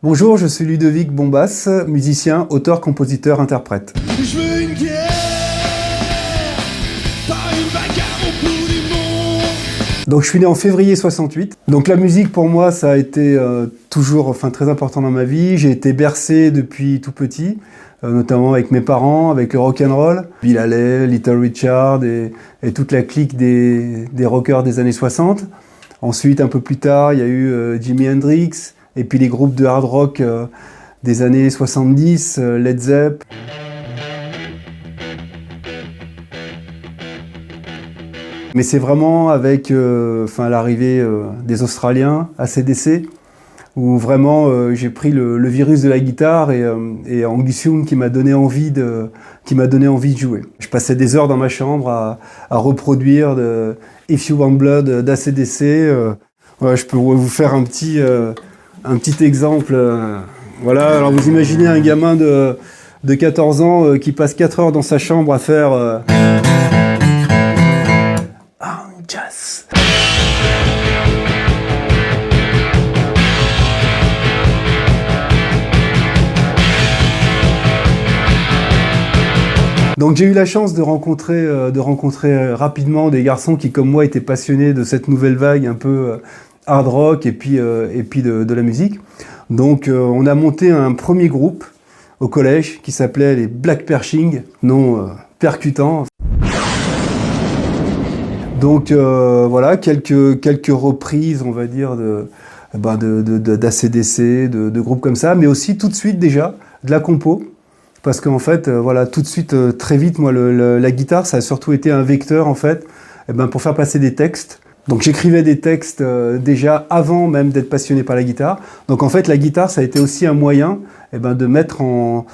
Bonjour, je suis Ludovic Bombas, musicien, auteur, compositeur, interprète. Je veux une guerre, pas une bagarre au bout du monde. Donc je suis né en février 68. Donc la musique pour moi ça a été toujours très important dans ma vie. J'ai été bercé depuis tout petit, notamment avec mes parents, avec le rock'n'roll. Bill Haley, Little Richard et toute la clique des rockers des années 60. Ensuite un peu plus tard il y a eu Jimi Hendrix et puis les groupes de hard rock des années 70, Led Zepp. Mais c'est vraiment avec l'arrivée des Australiens, AC/DC, où vraiment j'ai pris le virus de la guitare et Angus Young qui m'a donné envie de jouer. Je passais des heures dans ma chambre à reproduire If You Want Blood d'AC/DC. Je peux vous faire un petit exemple. Voilà, alors vous imaginez un gamin de 14 ans qui passe 4 heures dans sa chambre à faire jazz. Donc j'ai eu la chance de rencontrer rapidement des garçons qui, comme moi, étaient passionnés de cette nouvelle vague un peu hard rock et puis de la musique. Donc on a monté un premier groupe au collège qui s'appelait les Black Pershing, nom percutant. Donc voilà, quelques reprises, on va dire, d'AC/DC, de groupes comme ça, mais aussi tout de suite déjà de la compo. Parce qu'en fait, tout de suite, très vite, moi, la guitare, ça a surtout été un vecteur, en fait, pour faire passer des textes. Donc j'écrivais des textes déjà avant même d'être passionné par la guitare. Donc en fait, la guitare, ça a été aussi un moyen de mettre en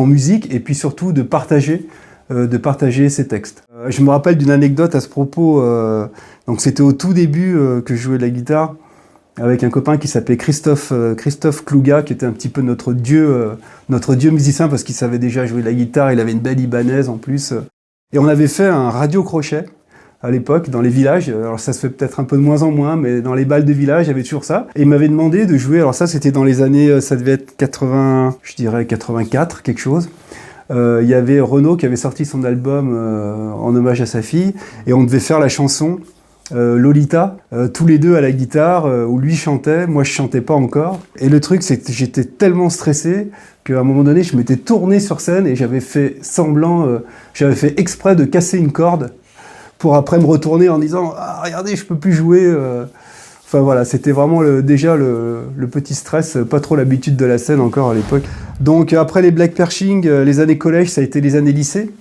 musique et puis surtout de partager ces textes. Je me rappelle d'une anecdote à ce propos. Donc c'était au tout début que je jouais de la guitare avec un copain qui s'appelait Christophe Kluga, qui était un petit peu notre dieu musicien parce qu'il savait déjà jouer de la guitare. Il avait une belle ibanaise en plus. Et on avait fait un radio-crochet à l'époque dans les villages. Alors ça se fait peut-être un peu de moins en moins, mais dans les balles de village, il y avait toujours ça. Et il m'avait demandé de jouer. Alors ça, c'était dans les années, ça devait être 84, quelque chose. Il y avait Renaud qui avait sorti son album en hommage à sa fille, et on devait faire la chanson Lolita, tous les deux à la guitare, où lui chantait, moi je chantais pas encore. Et le truc, c'est que j'étais tellement stressé qu'à un moment donné, je m'étais tourné sur scène et j'avais fait exprès de casser une corde pour après me retourner en disant « Ah, regardez, je peux plus jouer ». Enfin voilà, c'était vraiment déjà le petit stress, pas trop l'habitude de la scène encore à l'époque. Donc après les Black Pershing, les années collège, ça a été les années lycée.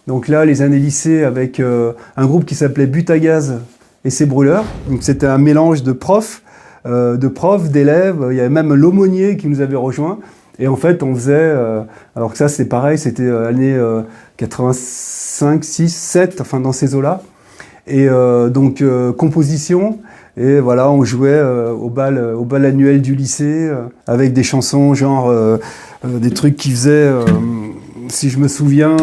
Donc là, les années lycée avec un groupe qui s'appelait But à Gaz et ses Brûleurs. Donc c'était un mélange de profs, d'élèves. Il y avait même l'aumônier qui nous avait rejoints. Et en fait, on faisait... alors que ça, c'est pareil, c'était années 85, 6, 7, enfin dans ces eaux-là. Et donc composition... Et voilà, on jouait au bal annuel du lycée avec des chansons genre des trucs qui faisaient, si je me souviens,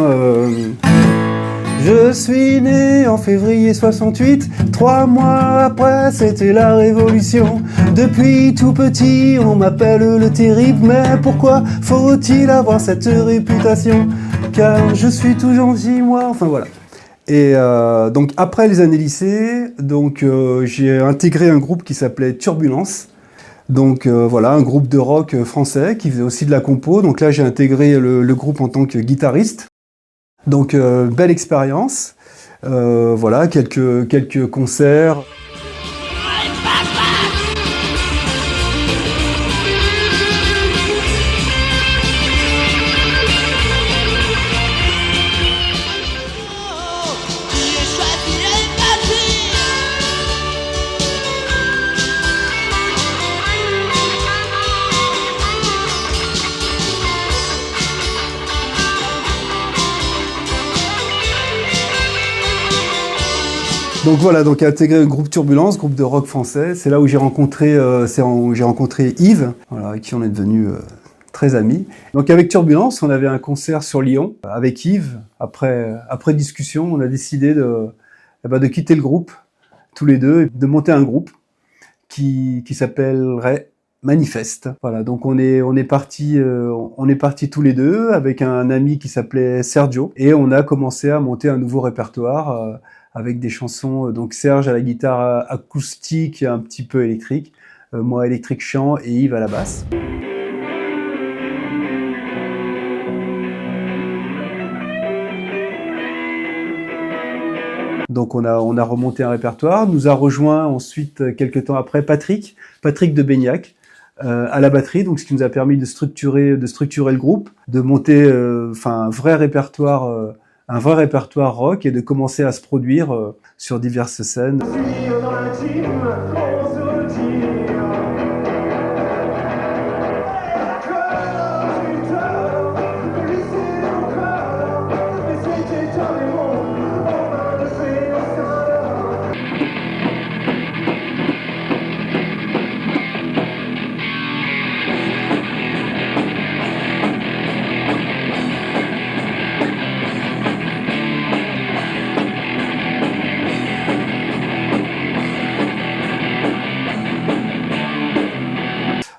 je suis né en février 68, 3 mois après c'était la révolution. Depuis tout petit on m'appelle le terrible, mais pourquoi faut-il avoir cette réputation? Car je suis tout gentil moi, enfin voilà. Et donc après les années lycée, j'ai intégré un groupe qui s'appelait Turbulence. Donc un groupe de rock français qui faisait aussi de la compo. Donc là j'ai intégré le groupe en tant que guitariste. Donc belle expérience. Quelques concerts. Donc voilà, donc intégré le groupe Turbulence, groupe de rock français. C'est là où j'ai rencontré Yves, voilà, avec qui on est devenus très amis. Donc avec Turbulence, on avait un concert sur Lyon avec Yves. Après discussion, on a décidé de quitter le groupe tous les deux et de monter un groupe qui s'appellerait Manifeste. Voilà, donc on est partis tous les deux avec un ami qui s'appelait Sergio et on a commencé à monter un nouveau répertoire avec des chansons. Donc Serge à la guitare acoustique et un petit peu électrique, moi électrique chant et Yves à la basse. Donc on a remonté un répertoire, nous a rejoint ensuite quelques temps après Patrick de Beignac à la batterie, donc ce qui nous a permis de structurer le groupe, de monter un vrai répertoire rock et de commencer à se produire sur diverses scènes.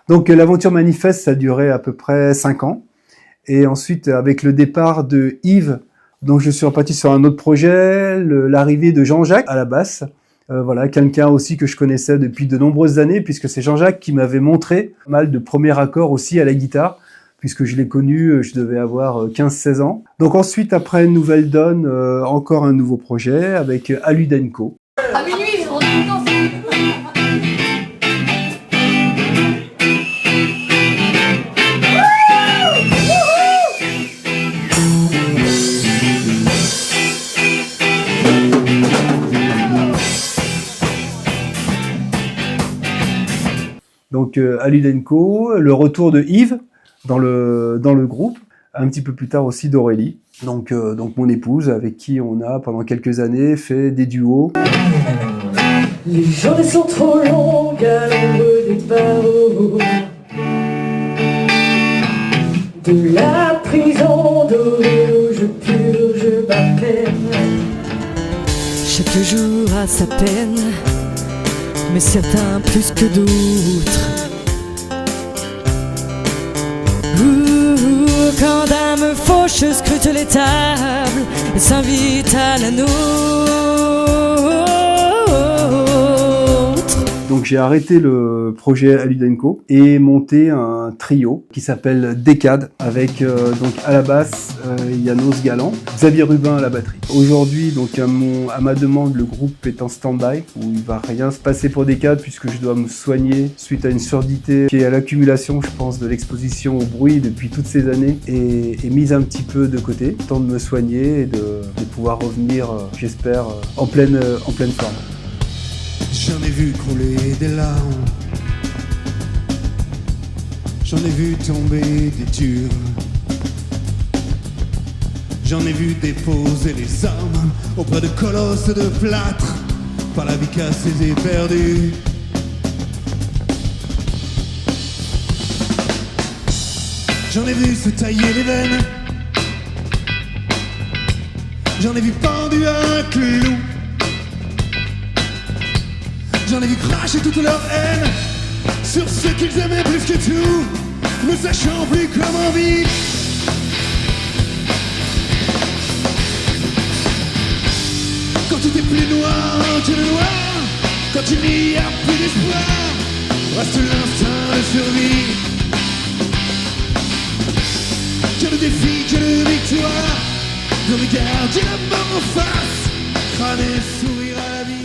Donc l'aventure Manifeste, ça a duré à peu près 5 ans. Et ensuite, avec le départ de Yves, donc je suis reparti sur un autre projet, l'arrivée de Jean-Jacques à la basse. Voilà, quelqu'un aussi que je connaissais depuis de nombreuses années, puisque c'est Jean-Jacques qui m'avait montré pas mal de premiers accords aussi à la guitare, puisque je l'ai connu, je devais avoir 15-16 ans. Donc ensuite, après Nouvelle Donne, encore un nouveau projet avec Aludenco. À minuit, on est dans Donc Aludenco, le retour de Yves dans le groupe, un petit peu plus tard aussi d'Aurélie, donc mon épouse avec qui on a pendant quelques années fait des duos. Les journées sont trop longues à l'ombre des barreaux de la prison d'eau, je purge ma peine. Chaque jour a sa peine, mais certains plus que d'autres. Quand dame fauche scrute les tables et s'invite à la nôtre. Donc j'ai arrêté le projet Aludenco et monté un trio qui s'appelle Décade avec donc à la basse Yanos Galland, Xavier Rubin à la batterie. Aujourd'hui, donc à ma demande, le groupe est en stand-by où il va rien se passer pour Décade puisque je dois me soigner suite à une surdité qui est à l'accumulation, je pense, de l'exposition au bruit depuis toutes ces années et mise un petit peu de côté. Temps de me soigner et de pouvoir revenir, j'espère, en pleine forme. J'en ai vu couler des larmes, j'en ai vu tomber des durs, j'en ai vu déposer les armes auprès de colosses de plâtre, par la vie cassée et perdue. J'en ai vu se tailler les veines, j'en ai vu pendu à un clou. J'en ai vu cracher toute leur haine sur ceux qu'ils aimaient plus que tout, ne sachant plus comment vivre. Quand tout est plus noir que le noir, quand il n'y a plus d'espoir, reste l'instinct de survie. Que le défi, que le victoire, de regarder la mort en face, crâner, sourire à la vie.